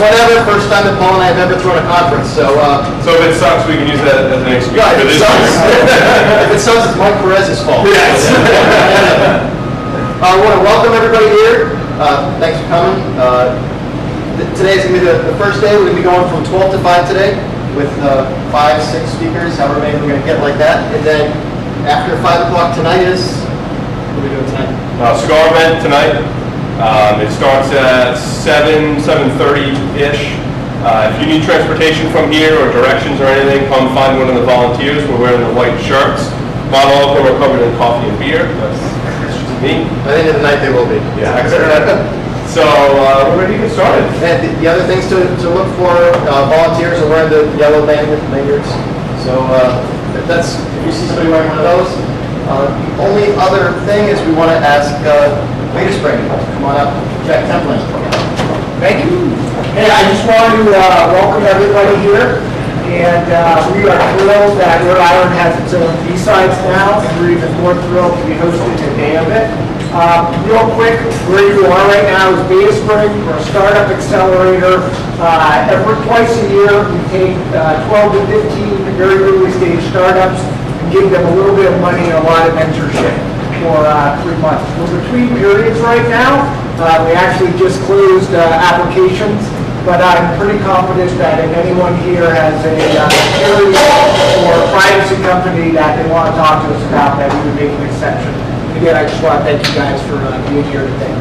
whatever. First time that Paul and I have ever thrown a conference. So if it sucks, we can use that as an excuse. Yeah, if it sucks, if it sucks, it's Mike Perez's fault. Yes. I want to welcome everybody here. Thanks for coming. Today is going to be the first day. We're going to be going from 12 to 5 today with 5, 6 speakers, however many we're going to get like that. And then after 5 o'clock tonight is, what are we doing tonight? Cigar event tonight. It starts at 7:30-ish. If you need transportation from here or directions or anything, come find one of the volunteers. We're wearing the white shirts. Not all of them are covered in coffee and beer. That's just me. By the end of the night they will be. Yeah. So we're ready to get started. And the other things to look for, volunteers are wearing the yellow lanyards. So that's, if you see somebody wearing one of those. The only other thing is we want to ask BsidesRI to come on up. Jack Templin. Thank you. Hey, I just wanted to welcome everybody here. And we are thrilled that Rhode Island has its own B-Sides now, and we're even more thrilled to be hosting a day of it. Real quick, where you are right now is BsidesRI. We're a startup accelerator. Twice a year, we take 12 to 15 very early stage startups and give them a little bit of money and a lot of mentorship for 3 months. We're between periods right now. We actually just closed applications. But I'm pretty confident that if anyone here has a security or privacy company that they want to talk to us about, that we would make an exception. Again, I just want to thank you guys for being here today.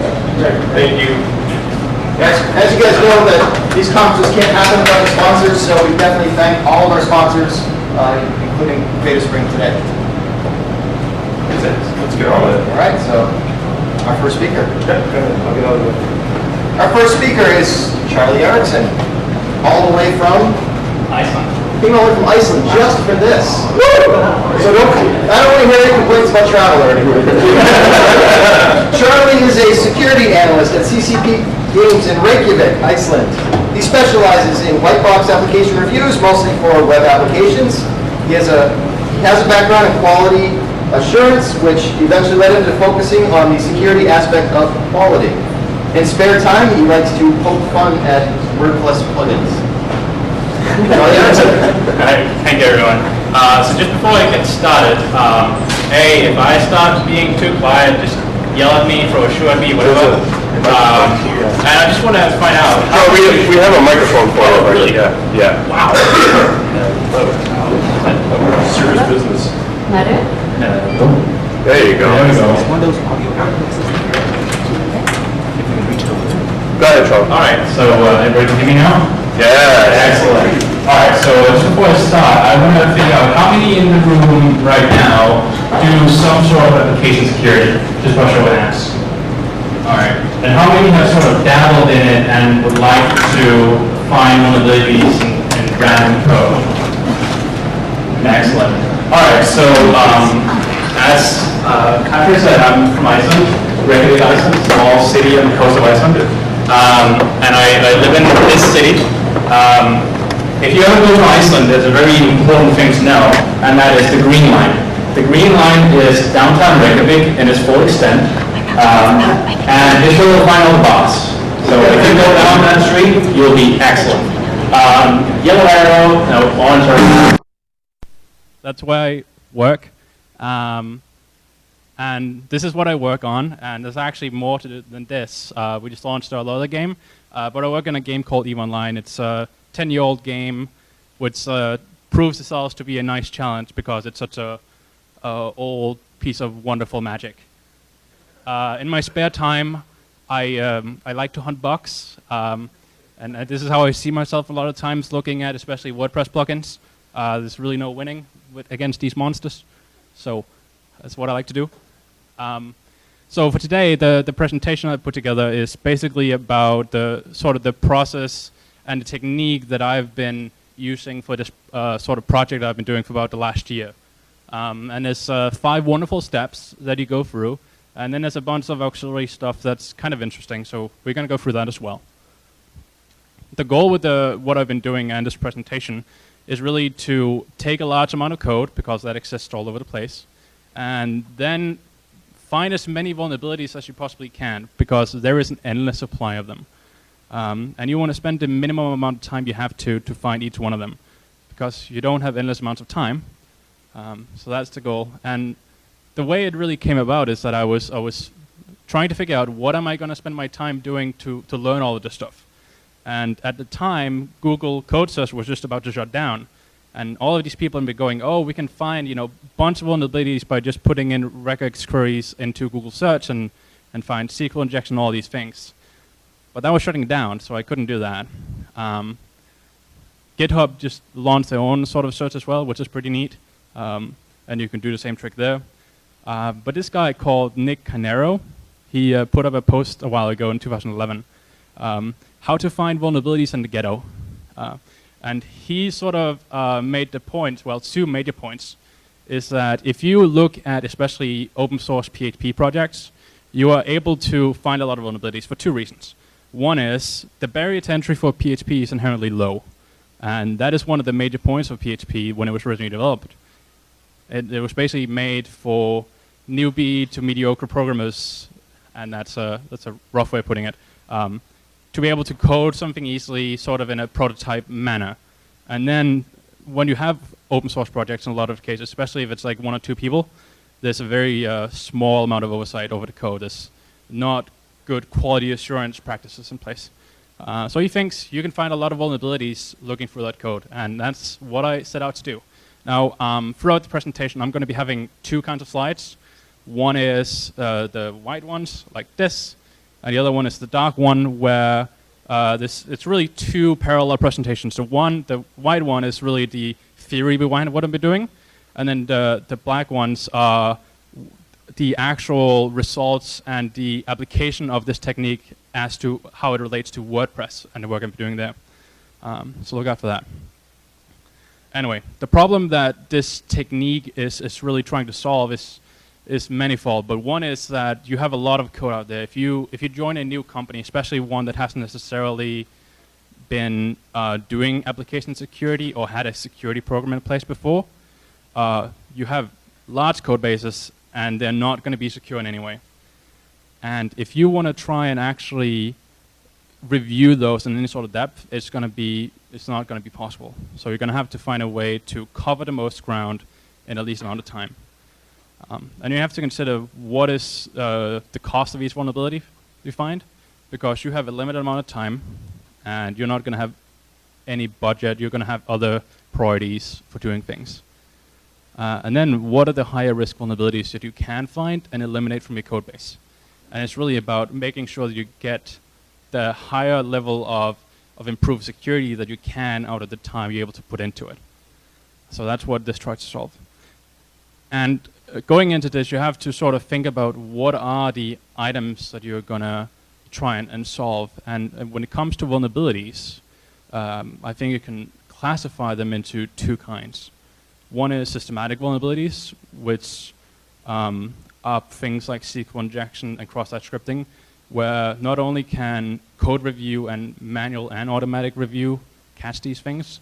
Thank you. As you guys know, that these conferences can't happen without the sponsors, so we definitely thank all of our sponsors, including BsidesRI today. Let's get on with it. All right, so our first speaker. Yeah, I'll get on with it. Our first speaker is Charlie Eriksen, all the way from Iceland. Came all the way from Iceland just for this. Woo! So I don't want to hear any complaints about travel or anything. Charlie is a security analyst at CCP Games in Reykjavik, Iceland. He specializes in white box application reviews, mostly for web applications. He has a background in quality assurance, which eventually led him to focusing on the security aspect of quality. In spare time, he likes to poke fun at WordPress plugins. Thank you, everyone. So just before I get started, hey, if I start being too quiet, just yell at me, throw a shoe at me, whatever. And I just want to find out. We have a microphone for you. Oh, really? Yeah. Wow. Serious business. Better? There you go. There we go. Go ahead, Charlie. All right, so everybody can hear me now? Yeah. Excellent. All right, so just before I start, I want to figure out how many in the room right now do some sort of application security, just by show of hands. All right, and how many have sort of dabbled in it and would like to find vulnerabilities in random code? Excellent. All right, so as Katrin said, I'm from Iceland, Reykjavik, Iceland, small city on the coast of Iceland. And I live in this city. If you ever go to Iceland, there's a very important thing to know, and that is the Green Line. The Green Line is downtown Reykjavik in its full extent, and this will find all the bars. So if you go down that street, you'll be excellent. Yellow arrow, no, orange arrow. That's where I work. And this is what I work on, and there's actually more to it than this. We just launched our other game, but I work on a game called EVE Online. It's a 10-year-old game, which proves itself to be a nice challenge because it's such a old piece of wonderful magic. In my spare time, I like to hunt bugs, and this is how I see myself a lot of times looking at especially WordPress plugins. There's really no winning against these monsters, so that's what I like to do. So for today, the presentation I put together is basically about the sort of the process and the technique that I've been using for this sort of project I've been doing for about the last year. And there's 5 wonderful steps that you go through, and then there's a bunch of auxiliary stuff that's kind of interesting, so we're going to go through that as well. The goal with what I've been doing and this presentation is really to take a large amount of code, because that exists all over the place, and then find as many vulnerabilities as you possibly can, because there is an endless supply of them. And you want to spend the minimum amount of time you have to find each one of them, because you don't have endless amounts of time. So that's the goal. And the way it really came about is that I was trying to figure out what am I going to spend my time doing to learn all of this stuff. And at the time, Google Code Search was just about to shut down. And all of these people have been going, oh, we can find, bunch of vulnerabilities by just putting in regex queries into Google Search and find SQL injection, all these things. But that was shutting down, so I couldn't do that. GitHub just launched their own sort of search as well, which is pretty neat. And you can do the same trick there. But this guy called Nick Canero, he put up a post a while ago in 2011, how to find vulnerabilities in the ghetto. And he sort of made the point, well, two major points, is that if you look at especially open source PHP projects, you are able to find a lot of vulnerabilities for two reasons. One is the barrier to entry for PHP is inherently low. And that is one of the major points of PHP when it was originally developed. It was basically made for newbie to mediocre programmers, and that's a rough way of putting it, to be able to code something easily, sort of in a prototype manner. And then when you have open source projects in a lot of cases, especially if it's like one or two people, there's a very small amount of oversight over the code. There's not good quality assurance practices in place. So he thinks you can find a lot of vulnerabilities looking through that code, and that's what I set out to do. Now, throughout the presentation, I'm going to be having two kinds of slides. One is the white ones, like this, and the other one is the dark one, where it's really two parallel presentations. The white one is really the theory behind what I've been doing, and then the black ones are the actual results and the application of this technique as to how it relates to WordPress and the work I'm doing there. So look out for that. Anyway, the problem that this technique is really trying to solve is manifold, but one is that you have a lot of code out there. If you join a new company, especially one that hasn't necessarily been doing application security or had a security program in place before, you have large code bases and they're not going to be secure in any way. And if you want to try and actually review those in any sort of depth, it's not going to be possible. So you're going to have to find a way to cover the most ground in the least amount of time. And you have to consider what is the cost of each vulnerability you find, because you have a limited amount of time and you're not going to have any budget. You're going to have other priorities for doing things. And then what are the higher risk vulnerabilities that you can find and eliminate from your code base? And it's really about making sure that you get the higher level of improved security that you can out of the time you're able to put into it. So that's what this tries to solve. And going into this, you have to sort of think about what are the items that you're going to try and solve. And when it comes to vulnerabilities, I think you can classify them into two kinds. One is systematic vulnerabilities, which are things like SQL injection and cross-site scripting, where not only can code review and manual and automatic review catch these things,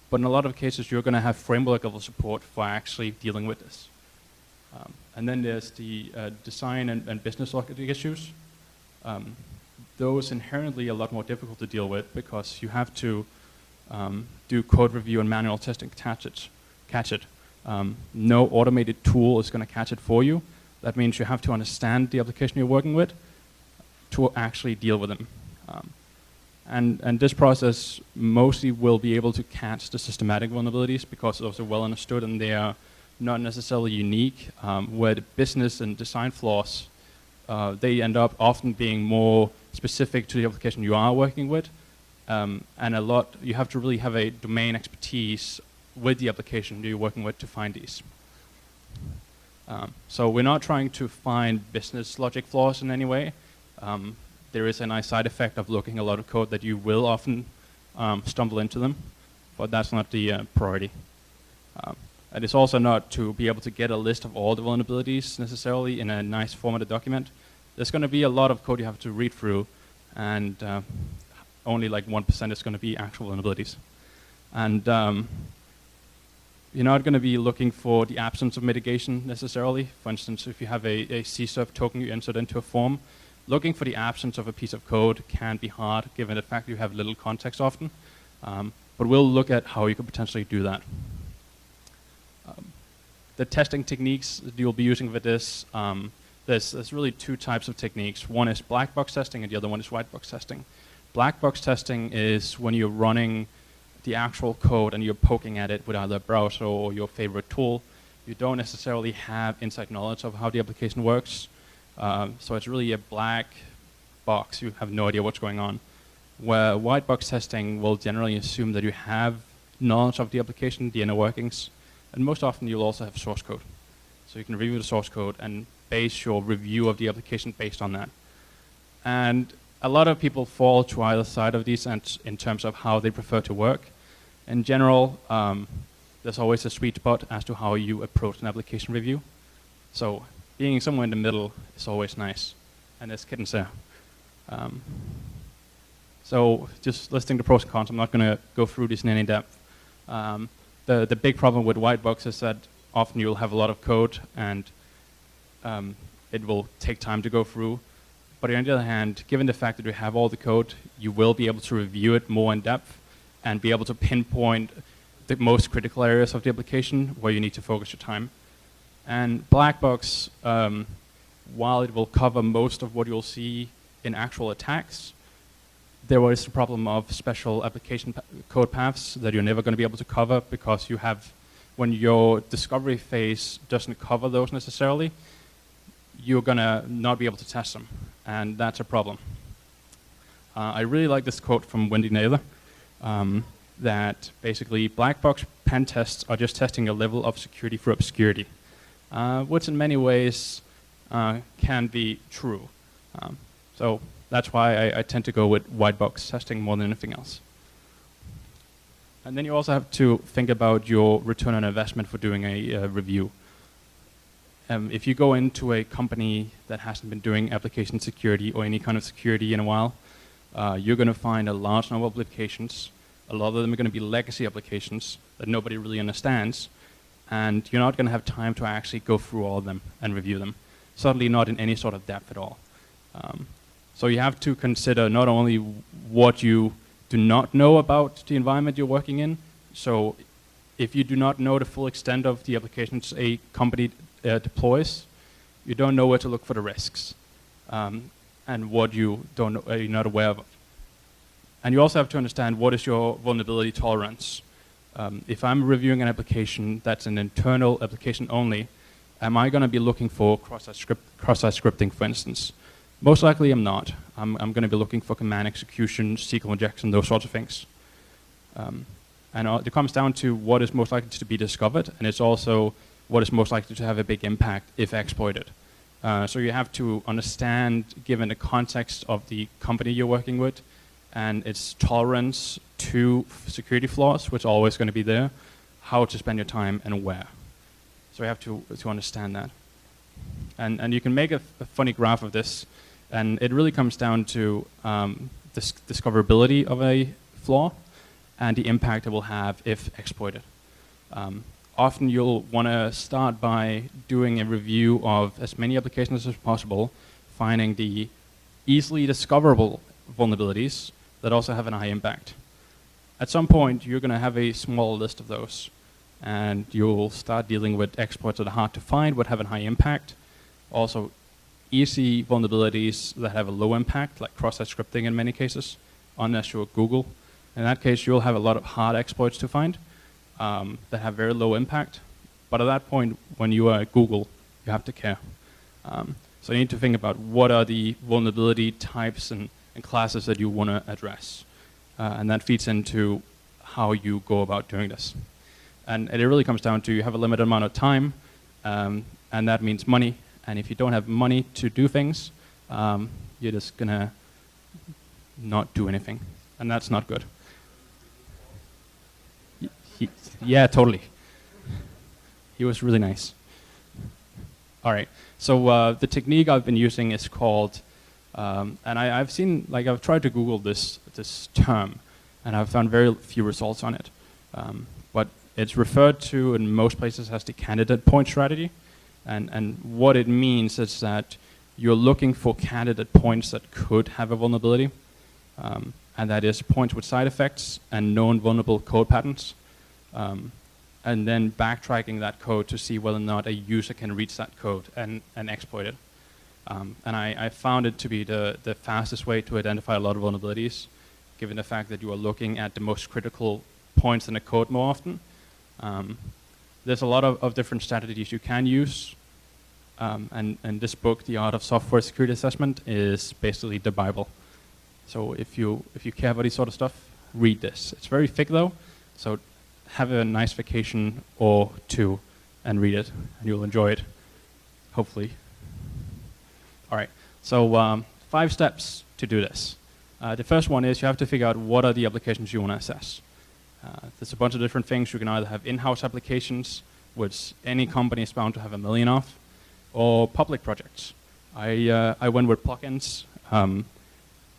but in a lot of cases you're going to have framework level support for actually dealing with this. And then there's the design and business logic issues. Those inherently a lot more difficult to deal with because you have to do code review and manual testing to catch it. No automated tool is going to catch it for you. That means you have to understand the application you're working with to actually deal with them. And this process mostly will be able to catch the systematic vulnerabilities because those are well understood and they are not necessarily unique, where the business and design flaws, they end up often being more specific to the application you are working with. And you have to really have a domain expertise with the application you're working with to find these. So we're not trying to find business logic flaws in any way. There is a nice side effect of looking a lot of code that you will often stumble into them, but that's not the priority. And it's also not to be able to get a list of all the vulnerabilities necessarily in a nice formatted document. There's going to be a lot of code you have to read through, and only like 1% is going to be actual vulnerabilities. And you're not going to be looking for the absence of mitigation necessarily. For instance, if you have a CSRF token you insert into a form, looking for the absence of a piece of code can be hard, given the fact that you have little context often. But we'll look at how you could potentially do that. The testing techniques that you'll be using for this, there's really two types of techniques. One is black box testing, and the other one is white box testing. Black box testing is when you're running the actual code and you're poking at it with either a browser or your favorite tool. You don't necessarily have inside knowledge of how the application works. So it's really a black box. You have no idea what's going on. Where white box testing will generally assume that you have knowledge of the application, the inner workings, and most often you'll also have source code. So you can review the source code and base your review of the application based on that. And a lot of people fall to either side of these in terms of how they prefer to work. In general, there's always a sweet spot as to how you approach an application review. So being somewhere in the middle is always nice, and there's kittens there. So just listing the pros and cons, I'm not going to go through this in any depth. The big problem with white box is that often you'll have a lot of code, and it will take time to go through. But on the other hand, given the fact that you have all the code, you will be able to review it more in depth and be able to pinpoint the most critical areas of the application where you need to focus your time. And black box, while it will cover most of what you'll see in actual attacks, there is the problem of special application code paths that you're never going to be able to cover because you have, when your discovery phase doesn't cover those necessarily, you're going to not be able to test them, and that's a problem. I really like this quote from Wendy Naylor, that basically black box pen tests are just testing a level of security for obscurity, which in many ways can be true. So that's why I tend to go with white box testing more than anything else. And then you also have to think about your return on investment for doing a review. If you go into a company that hasn't been doing application security or any kind of security in a while, you're going to find a large number of applications. A lot of them are going to be legacy applications that nobody really understands, and you're not going to have time to actually go through all of them and review them. Certainly not in any sort of depth at all. So you have to consider not only what you do not know about the environment you're working in. So if you do not know the full extent of the applications a company deploys, you don't know where to look for the risks and what you don't know, you're not aware of. And you also have to understand what is your vulnerability tolerance. If I'm reviewing an application that's an internal application only, am I going to be looking for cross-site scripting, for instance? Most likely I'm not. I'm going to be looking for command execution, SQL injection, those sorts of things. And it comes down to what is most likely to be discovered, and it's also what is most likely to have a big impact if exploited. So you have to understand, given the context of the company you're working with, and its tolerance to security flaws, which are always going to be there, how to spend your time and where. So you have to understand that. And you can make a funny graph of this, and it really comes down to discoverability of a flaw and the impact it will have if exploited. Often you'll want to start by doing a review of as many applications as possible, finding the easily discoverable vulnerabilities that also have an high impact. At some point, you're going to have a small list of those, and you'll start dealing with exploits that are hard to find but have a high impact. Also, easy vulnerabilities that have a low impact, like cross-site scripting in many cases, unless you're Google. In that case, you'll have a lot of hard exploits to find that have very low impact. But at that point, when you are at Google, you have to care. So you need to think about what are the vulnerability types and classes that you want to address. And that feeds into how you go about doing this. And it really comes down to you have a limited amount of time, and that means money. And if you don't have money to do things, you're just going to not do anything. And that's not good. Yeah, totally. He was really nice. All right. So the technique I've been using is called, and I've seen, like I've tried to Google this term, and I've found very few results on it. But it's referred to in most places as the candidate point strategy. And what it means is that you're looking for candidate points that could have a vulnerability, and that is points with side effects and known vulnerable code patterns, and then backtracking that code to see whether or not a user can reach that code and exploit it. And I found it to be the fastest way to identify a lot of vulnerabilities, given the fact that you are looking at the most critical points in the code more often. There's a lot of different strategies you can use, and this book, The Art of Software Security Assessment, is basically the Bible. So if you care about these sort of stuff, read this. It's very thick though, so have a nice vacation or two and read it, and you'll enjoy it, hopefully. All right, so 5 steps to do this. The first one is you have to figure out what are the applications you want to assess. There's a bunch of different things. You can either have in-house applications, which any company is bound to have a million of, or public projects. I went with plugins,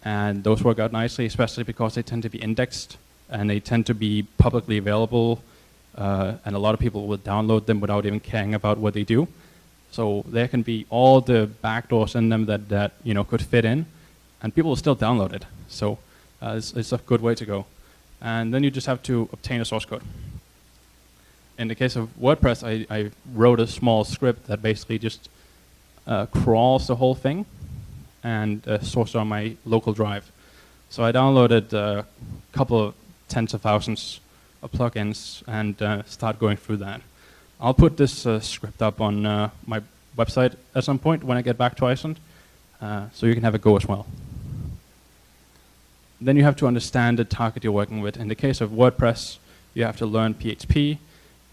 and those work out nicely, especially because they tend to be indexed, and they tend to be publicly available, and a lot of people will download them without even caring about what they do. So there can be all the backdoors in them that could fit in, and people will still download it. So it's a good way to go. And then you just have to obtain a source code. In the case of WordPress, I wrote a small script that basically just crawls the whole thing and sourced on my local drive. So I downloaded a couple of tens of thousands of plugins and start going through that. I'll put this script up on my website at some point when I get back to Iceland, so you can have a go as well. Then you have to understand the target you're working with. In the case of WordPress, you have to learn PHP.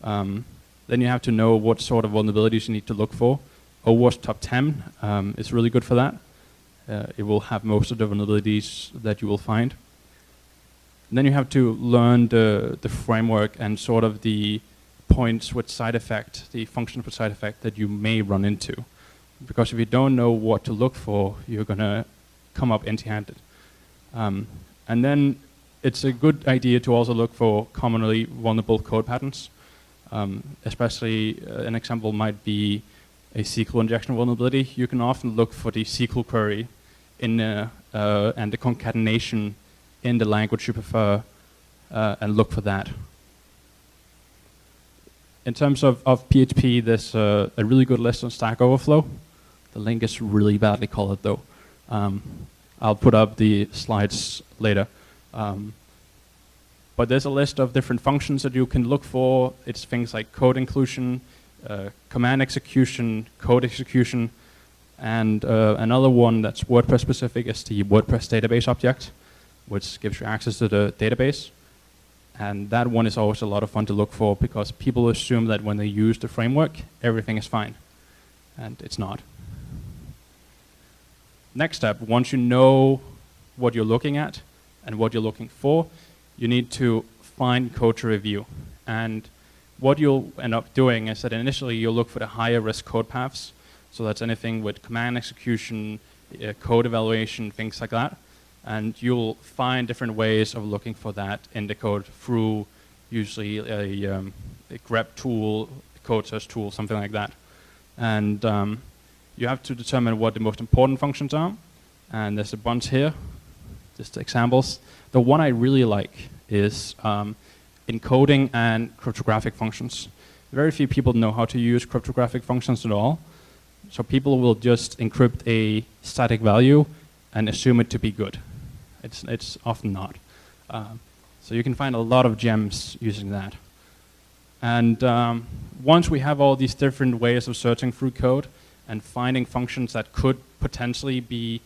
Then you have to know what sort of vulnerabilities you need to look for. OWASP Top 10 is really good for that. It will have most of the vulnerabilities that you will find. And then you have to learn the framework and sort of the points with side effect, the functions with side effect that you may run into. Because if you don't know what to look for, you're going to come up empty-handed. And then it's a good idea to also look for commonly vulnerable code patterns. Especially an example might be a SQL injection vulnerability. You can often look for the SQL query in and the concatenation in the language you prefer and look for that. In terms of PHP, there's a really good list on Stack Overflow. The link is really badly colored though. I'll put up the slides later. But there's a list of different functions that you can look for. It's things like code inclusion, command execution, code execution, and another one that's WordPress specific is the WordPress database object, which gives you access to the database. And that one is always a lot of fun to look for because people assume that when they use the framework, everything is fine. And it's not. Next step, once you know what you're looking at and what you're looking for, you need to find code to review. And what you'll end up doing is that initially you'll look for the higher risk code paths. So that's anything with command execution, code evaluation, things like that. And you'll find different ways of looking for that in the code through usually a grep tool, code search tool, something like that. And you have to determine what the most important functions are. And there's a bunch here, just examples. The one I really like is encoding and cryptographic functions. Very few people know how to use cryptographic functions at all. So people will just encrypt a static value and assume it to be good. It's often not. So you can find a lot of gems using that. And once we have all these different ways of searching through code and finding functions that could potentially be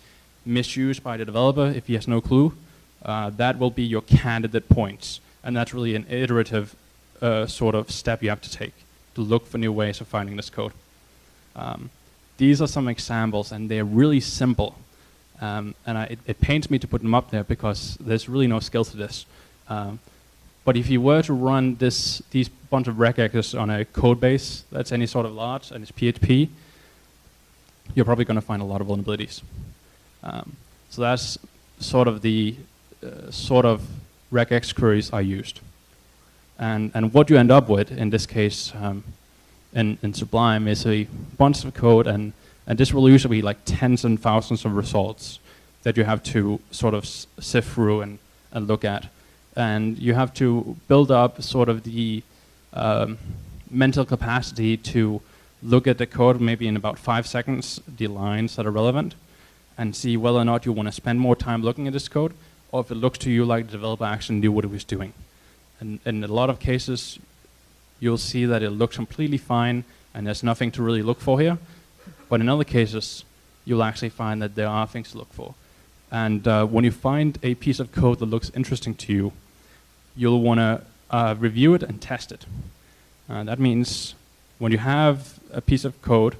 misused by the developer if he has no clue, that will be your candidate points. And that's really an iterative sort of step you have to take to look for new ways of finding this code. These are some examples, and they're really simple. And it pains me to put them up there because there's really no skill to this. But if you were to run these bunch of regexes on a code base that's any sort of large and it's PHP, you're probably going to find a lot of vulnerabilities. So that's sort of the sort of regex queries are used. And what you end up with in this case in Sublime is a bunch of code and And this will usually be like tens and thousands of results that you have to sort of sift through and look at. And you have to build up sort of the mental capacity to look at the code maybe in about 5 seconds, the lines that are relevant, and see whether or not you want to spend more time looking at this code, or if it looks to you like the developer actually knew what it was doing. And in a lot of cases, you'll see that it looks completely fine, and there's nothing to really look for here. But in other cases, you'll actually find that there are things to look for. And when you find a piece of code that looks interesting to you, you'll want to review it and test it. That means when you have a piece of code,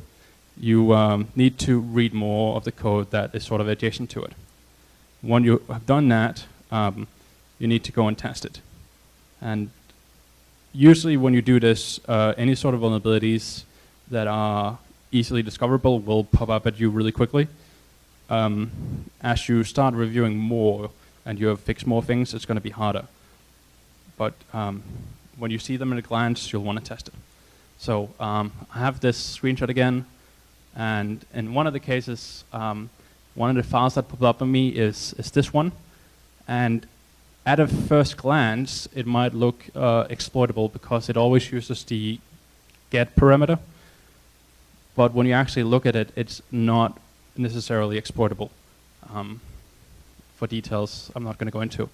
you need to read more of the code that is sort of adjacent to it. When you have done that, you need to go and test it. And usually when you do this, any sort of vulnerabilities that are easily discoverable will pop up at you really quickly. As you start reviewing more and you have fixed more things, it's going to be harder. But when you see them at a glance, you'll want to test it. So I have this screenshot again, and in one of the cases, one of the files that popped up on me is this one. And at a first glance, it might look exploitable because it always uses the get parameter. But when you actually look at it, it's not necessarily exploitable. For details, I'm not going to go into.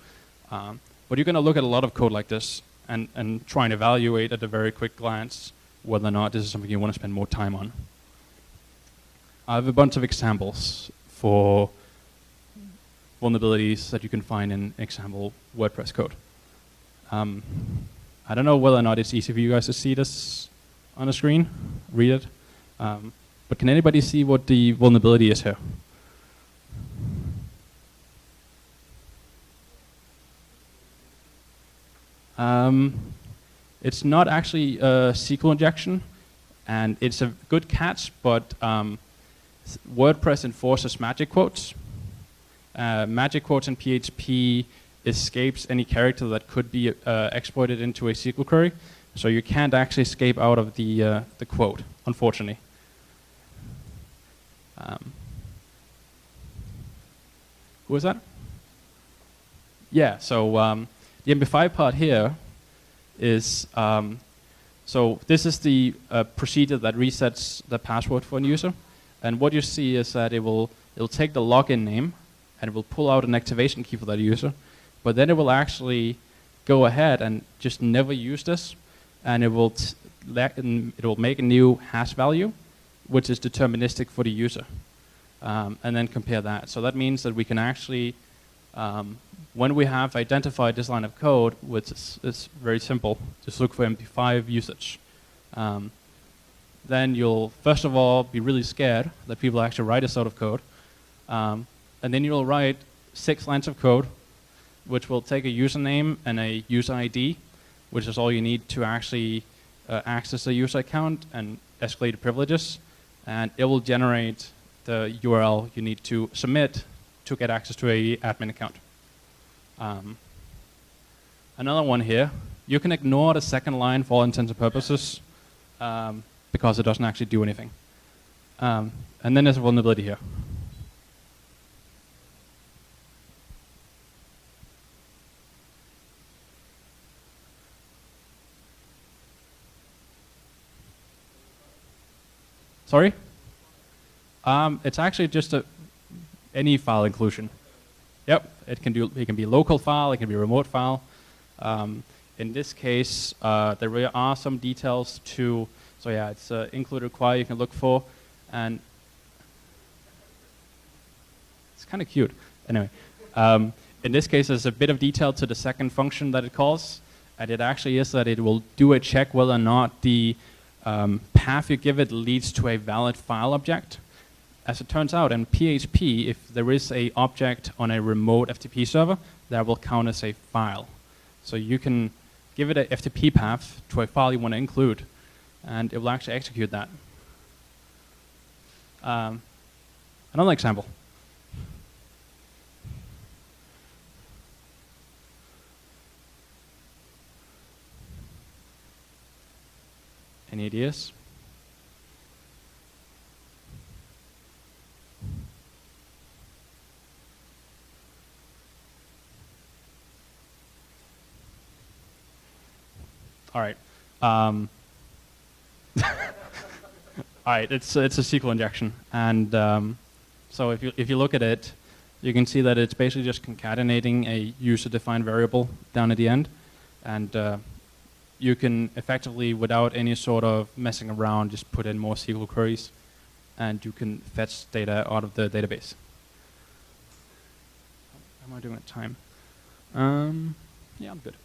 But you're going to look at a lot of code like this and try and evaluate at a very quick glance whether or not this is something you want to spend more time on. I have a bunch of examples for vulnerabilities that you can find in example WordPress code. I don't know whether or not it's easy for you guys to see this on the screen, read it. But can anybody see what the vulnerability is here? It's not actually a SQL injection, and it's a good catch, but WordPress enforces magic quotes. Magic quotes in PHP escapes any character that could be exploited into a SQL query, so you can't actually escape out of the quote, unfortunately. Who was that? Yeah, so the MD5 part here is, so this is the procedure that resets the password for a user. And what you see is that it'll take the login name and it will pull out an activation key for that user. But then it will actually go ahead and just never use this, and it will make a new hash value, which is deterministic for the user, and then compare that. So that means that we can actually, when we have identified this line of code, which is very simple, just look for MD5 usage. Then you'll, first of all, be really scared that people actually write this sort of code. And then you'll write 6 lines of code, which will take a username and a user ID, which is all you need to actually access a user account and escalate the privileges. And it will generate the URL you need to submit to get access to an admin account. Another one here, you can ignore the second line for all intents and purposes because it doesn't actually do anything. And then there's a vulnerability here. Sorry? It's actually just any file inclusion. Yep, it can be a local file, it can be a remote file. In this case, there are some details to, so yeah, it's include require you can look for, and it's kind of cute. Anyway, in this case, there's a bit of detail to the second function that it calls, and it actually is that it will do a check whether or not the path you give it leads to a valid file object. As it turns out, in PHP, if there is an object on a remote FTP server, that will count as a file. So you can give it an FTP path to a file you want to include, and it will actually execute that. Another example. Any ideas? All right. All right. It's a SQL injection, and so if you look at it, you can see that it's basically just concatenating a user-defined variable down at the end, and you can effectively, without any sort of messing around, just put in more SQL queries, and you can fetch data out of the database. How am I doing at time? Yeah, I'm good.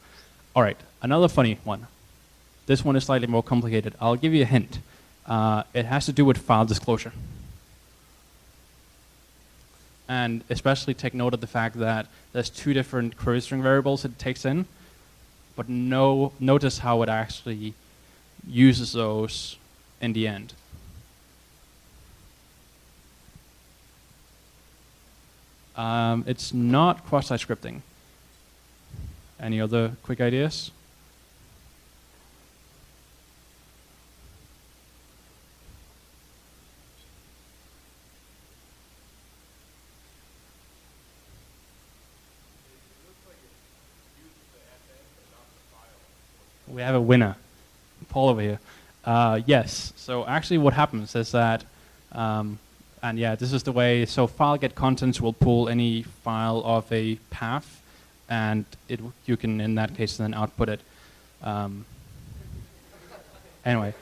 All right, another funny one. This one is slightly more complicated. I'll give you a hint. It has to do with file disclosure. And especially take note of the fact that there's two different query string variables it takes in, but notice how it actually uses those in the end. It's not cross-site scripting. Any other quick ideas? We have a winner. Paul over here. Yes. So actually what happens is that, and yeah, this is the way, so file get contents will pull any file of a path, and you can, in that case, then output it. Anyway.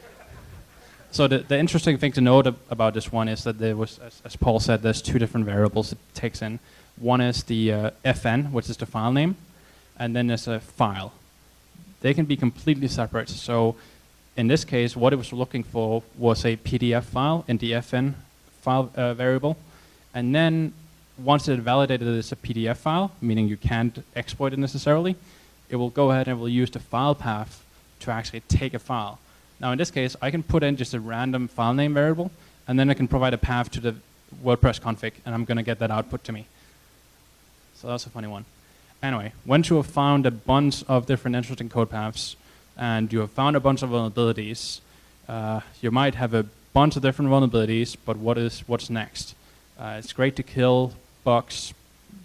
So the interesting thing to note about this one is that there was, as Paul said, there's two different variables it takes in. One is the FN, which is the file name, and then there's a file. They can be completely separate. So in this case, what it was looking for was a PDF file in the FN file variable. And then once it validated it as a PDF file, meaning you can't exploit it necessarily, it will go ahead and it will use the file path to actually take a file. Now in this case, I can put in just a random file name variable, and then I can provide a path to the WordPress config, and I'm going to get that output to me. So that's a funny one. Anyway, once you have found a bunch of different interesting code paths, and you have found a bunch of vulnerabilities, you might have a bunch of different vulnerabilities, but what's next? It's great to kill bugs,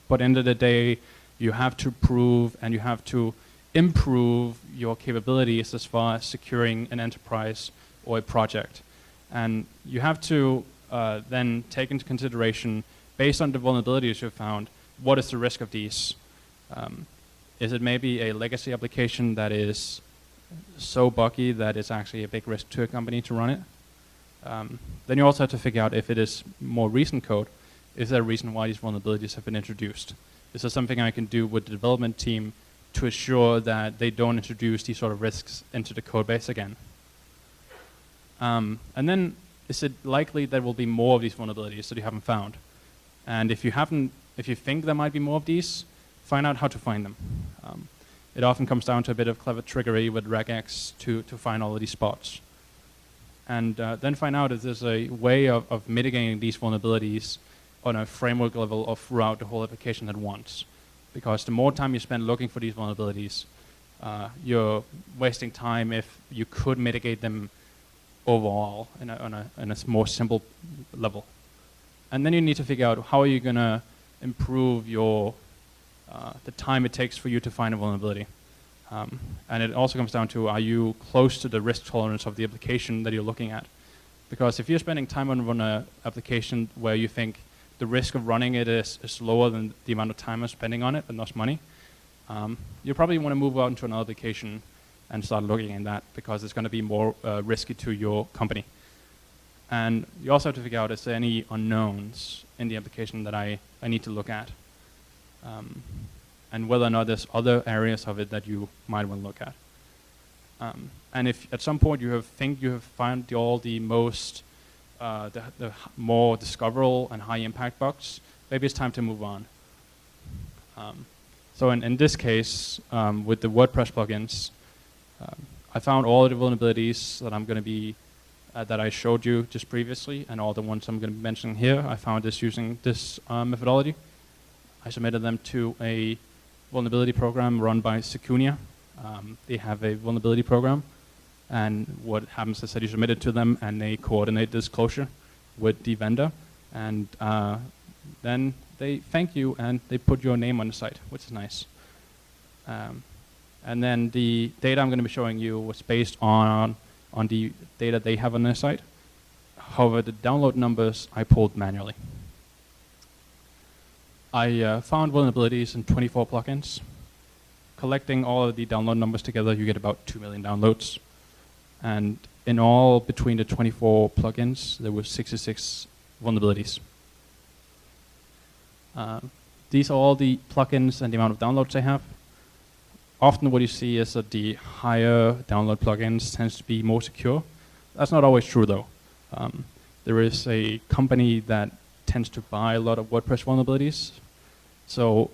but end of the day, you have to prove and you have to improve your capabilities as far as securing an enterprise or a project. And you have to then take into consideration, based on the vulnerabilities you've found, what is the risk of these? Is it maybe a legacy application that is so buggy that it's actually a big risk to a company to run it? Then you also have to figure out if it is more recent code, is there a reason why these vulnerabilities have been introduced? Is there something I can do with the development team to assure that they don't introduce these sort of risks into the code base again? And then is it likely there will be more of these vulnerabilities that you haven't found? And if you think there might be more of these, find out how to find them. It often comes down to a bit of clever trickery with regex to find all of these spots. And then find out if there's a way of mitigating these vulnerabilities on a framework level or throughout the whole application at once. Because the more time you spend looking for these vulnerabilities, you're wasting time if you could mitigate them overall on a more simple level. And then you need to figure out how are you going to improve your the time it takes for you to find a vulnerability. And it also comes down to, are you close to the risk tolerance of the application that you're looking at? Because if you're spending time on an application where you think the risk of running it is lower than the amount of time I'm spending on it, and thus money, you probably want to move out into another application and start looking at that, because it's going to be more risky to your company. And you also have to figure out, is there any unknowns in the application that I need to look at? And whether or not there's other areas of it that you might want to look at. And if at some point you think you have found all the most, the more discoverable and high impact bugs, maybe it's time to move on. So in this case, with the WordPress plugins, I found all of the vulnerabilities that I'm going to be, that I showed you just previously, and all the ones I'm going to be mentioning here. I found this using this methodology. I submitted them to a vulnerability program run by Secunia. They have a vulnerability program, and what happens is that you submit it to them, and they coordinate disclosure with the vendor, and then they thank you, and they put your name on the site, which is nice. And then the data I'm going to be showing you was based on the data they have on their site. However, the download numbers I pulled manually. I found vulnerabilities in 24 plugins. Collecting all of the download numbers together, you get about 2 million downloads. And in all, between the 24 plugins, there were 66 vulnerabilities. These are all the plugins and the amount of downloads they have. Often what you see is that the higher download plugins tends to be more secure. That's not always true though. There is a company that tends to buy a lot of WordPress vulnerabilities. So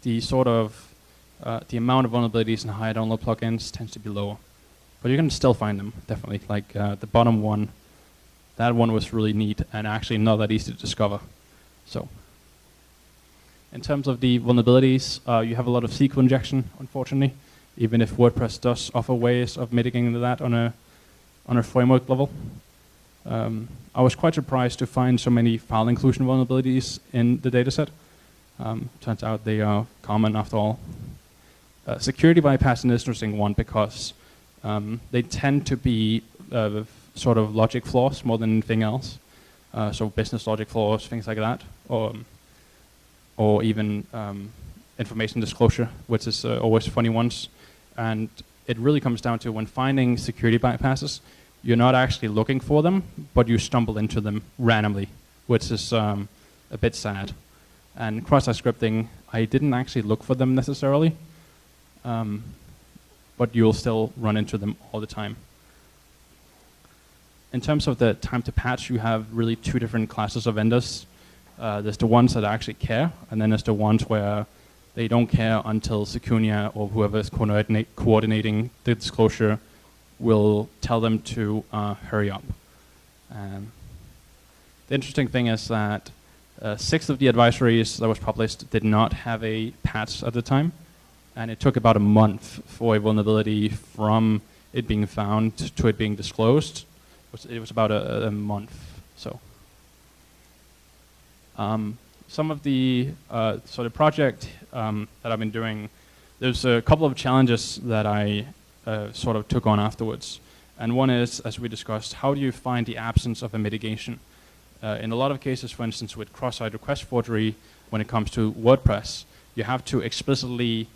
the sort of the amount of vulnerabilities in higher download plugins tends to be lower. But you can still find them, definitely. Like the bottom one, that one was really neat and actually not that easy to discover. So in terms of the vulnerabilities, you have a lot of SQL injection, unfortunately, even if WordPress does offer ways of mitigating that on a framework level. I was quite surprised to find so many file inclusion vulnerabilities in the dataset. Turns out they are common after all. Security bypass is an interesting one because they tend to be sort of logic flaws more than anything else. So business logic flaws, things like that, or even information disclosure, which is always funny ones. And it really comes down to when finding security bypasses, you're not actually looking for them, but you stumble into them randomly, which is a bit sad. And cross-site scripting, I didn't actually look for them necessarily, but you'll still run into them all the time. In terms of the time to patch, you have really two different classes of vendors. There's the ones that actually care, and then there's the ones where they don't care until Secunia or whoever is coordinating the disclosure will tell them to hurry up. The interesting thing is that 6 of the advisories that was published did not have a patch at the time, and it took about a month for a vulnerability from it being found to it being disclosed. It was about a month. So some of the so the project that I've been doing, there's a couple of challenges that I sort of took on afterwards. And one is, as we discussed, how do you find the absence of a mitigation? In a lot of cases, for instance, with cross-site request forgery, when it comes to WordPress, you have to explicitly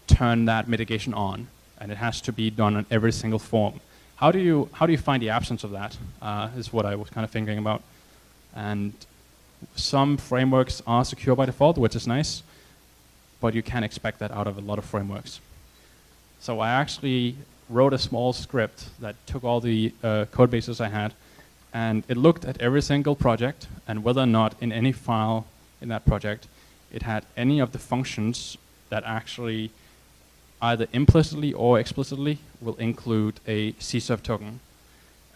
turn that mitigation on, and it has to be done on every single form. How do you find the absence of that? Is what I was kind of thinking about. And some frameworks are secure by default, which is nice, but you can't expect that out of a lot of frameworks. So I actually wrote a small script that took all the code bases I had, and it looked at every single project and whether or not in any file in that project it had any of the functions that actually either implicitly or explicitly will include a CSRF token.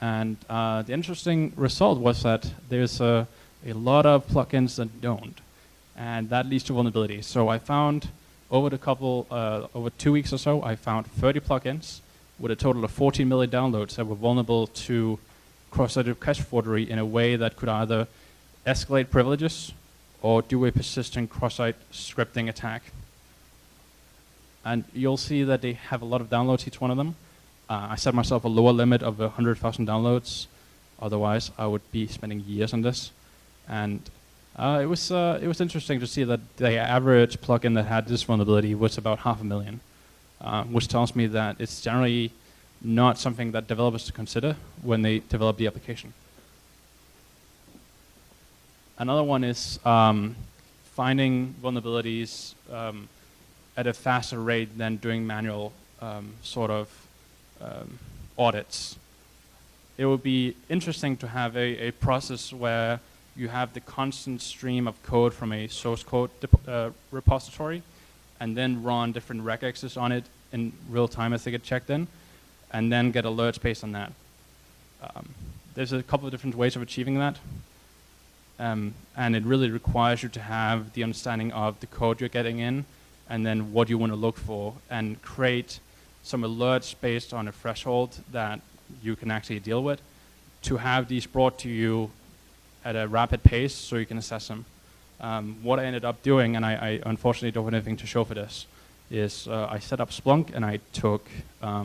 And the interesting result was that there's a lot of plugins that don't, and that leads to vulnerabilities. So I found over 2 weeks or so, I found 30 plugins with a total of 14 million downloads that were vulnerable to cross-site request forgery in a way that could either escalate privileges or do a persistent cross-site scripting attack. And you'll see that they have a lot of downloads, each one of them. I set myself a lower limit of 100,000 downloads. Otherwise, I would be spending years on this. And it was interesting to see that the average plugin that had this vulnerability was about 500,000, which tells me that it's generally not something that developers consider when they develop the application. Another one is finding vulnerabilities at a faster rate than doing manual audits. It would be interesting to have a process where you have the constant stream of code from a source code repository and then run different regexes on it in real time as they get checked in, and then get alerts based on that. There's a couple of different ways of achieving that. And it really requires you to have the understanding of the code you're getting in and then what you want to look for and create some alerts based on a threshold that you can actually deal with to have these brought to you at a rapid pace so you can assess them. What I ended up doing, and I unfortunately don't have anything to show for this, is I set up Splunk and I took a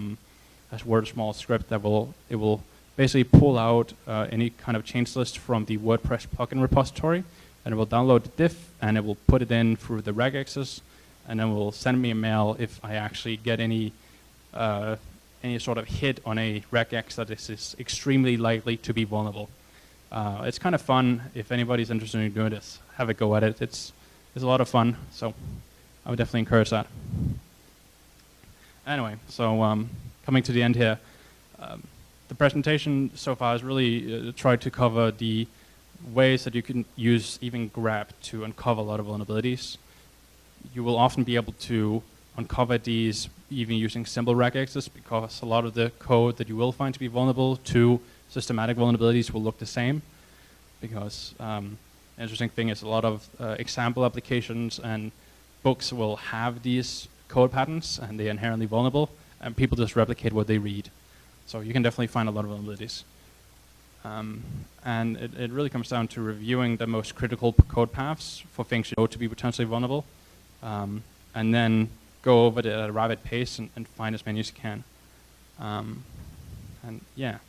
Word small script that will basically pull out any kind of change list from the WordPress plugin repository, and it will download the diff and it will put it in through the regexes, and then will send me a mail if I actually get any sort of hit on a regex that is extremely likely to be vulnerable. It's kind of fun. If anybody's interested in doing this, have a go at it. It's a lot of fun, so I would definitely encourage that. Anyway, so coming to the end here, the presentation so far has really tried to cover the ways that you can use even grep to uncover a lot of vulnerabilities. You will often be able to uncover these even using simple regexes, because a lot of the code that you will find to be vulnerable to systematic vulnerabilities will look the same. Because an interesting thing is a lot of example applications and books will have these code patterns and they're inherently vulnerable, and people just replicate what they read. So you can definitely find a lot of vulnerabilities. And it really comes down to reviewing the most critical code paths for things you know to be potentially vulnerable, and then go over it at a rapid pace and find as many as you can. And yeah,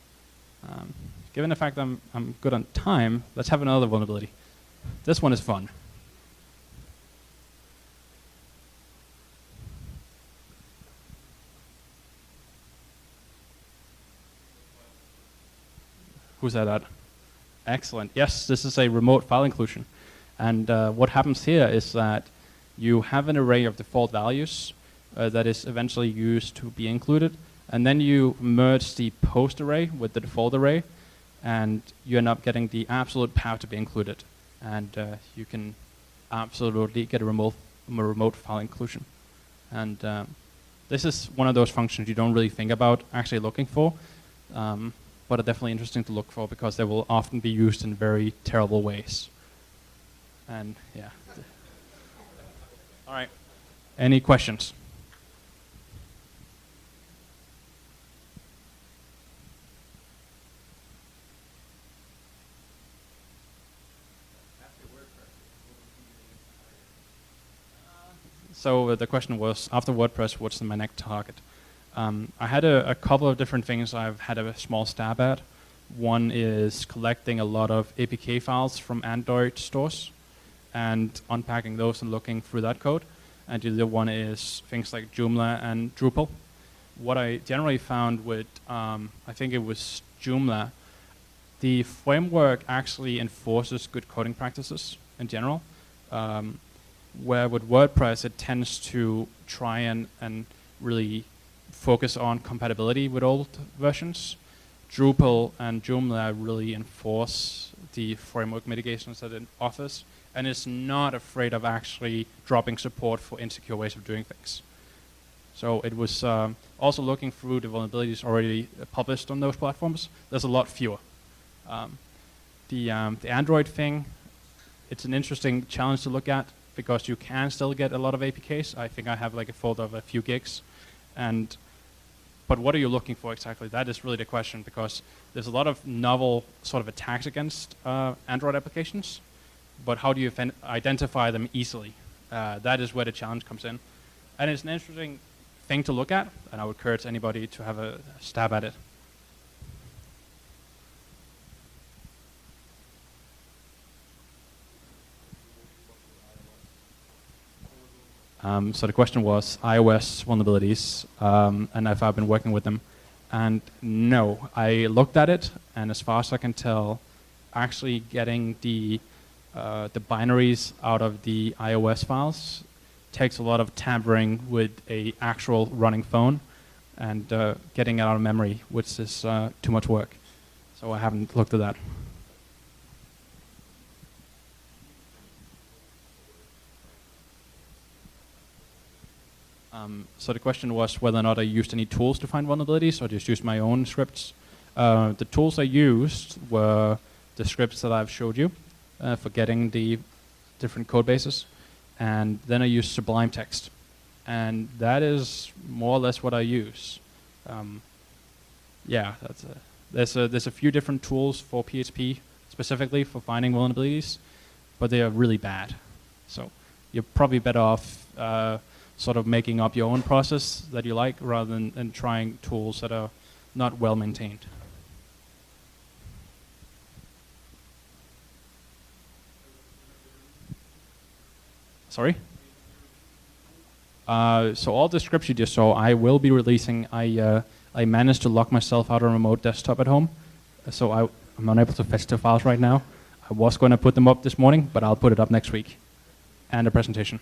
given the fact that I'm good on time, let's have another vulnerability. This one is fun. Who's that at? Excellent. Yes, this is a remote file inclusion. And what happens here is that you have an array of default values that is eventually used to be included, and then you merge the post array with the default array, and you end up getting the absolute path to be included. And you can absolutely get a remote file inclusion. And this is one of those functions you don't really think about actually looking for, but are definitely interesting to look for because they will often be used in very terrible ways. And yeah. All right. Any questions? So the question was, after WordPress, what's my next target? I had a couple of different things I've had a small stab at. One is collecting a lot of APK files from Android stores and unpacking those and looking through that code. And the other one is things like Joomla and Drupal. What I generally found with, I think it was Joomla, the framework actually enforces good coding practices in general. Where with WordPress, it tends to try and really focus on compatibility with old versions. Drupal and Joomla really enforce the framework mitigations that it offers, and is not afraid of actually dropping support for insecure ways of doing things. So it was also looking through the vulnerabilities already published on those platforms. There's a lot fewer. The Android thing, it's an interesting challenge to look at because you can still get a lot of APKs. I think I have like a folder of a few gigs. But what are you looking for exactly? That is really the question, because there's a lot of novel sort of attacks against Android applications, but how do you identify them easily? That is where the challenge comes in. And it's an interesting thing to look at, and I would encourage anybody to have a stab at it. So the question was iOS vulnerabilities, and if I've been working with them. And no, I looked at it, and as far as I can tell, actually getting the binaries out of the iOS files takes a lot of tampering with a actual running phone, and getting it out of memory, which is too much work. So I haven't looked at that. So the question was whether or not I used any tools to find vulnerabilities or just used my own scripts. The tools I used were the scripts that I've showed you for getting the different code bases. And then I used Sublime Text. And that is more or less what I use. Yeah, there's a few different tools for PHP specifically for finding vulnerabilities, but they are really bad. So you're probably better off sort of making up your own process that you like rather than trying tools that are not well maintained. Sorry? So all the scripts you just saw, I will be releasing. I managed to lock myself out of a remote desktop at home, so I'm unable to fetch the files right now. I was going to put them up this morning, but I'll put it up next week, and a presentation.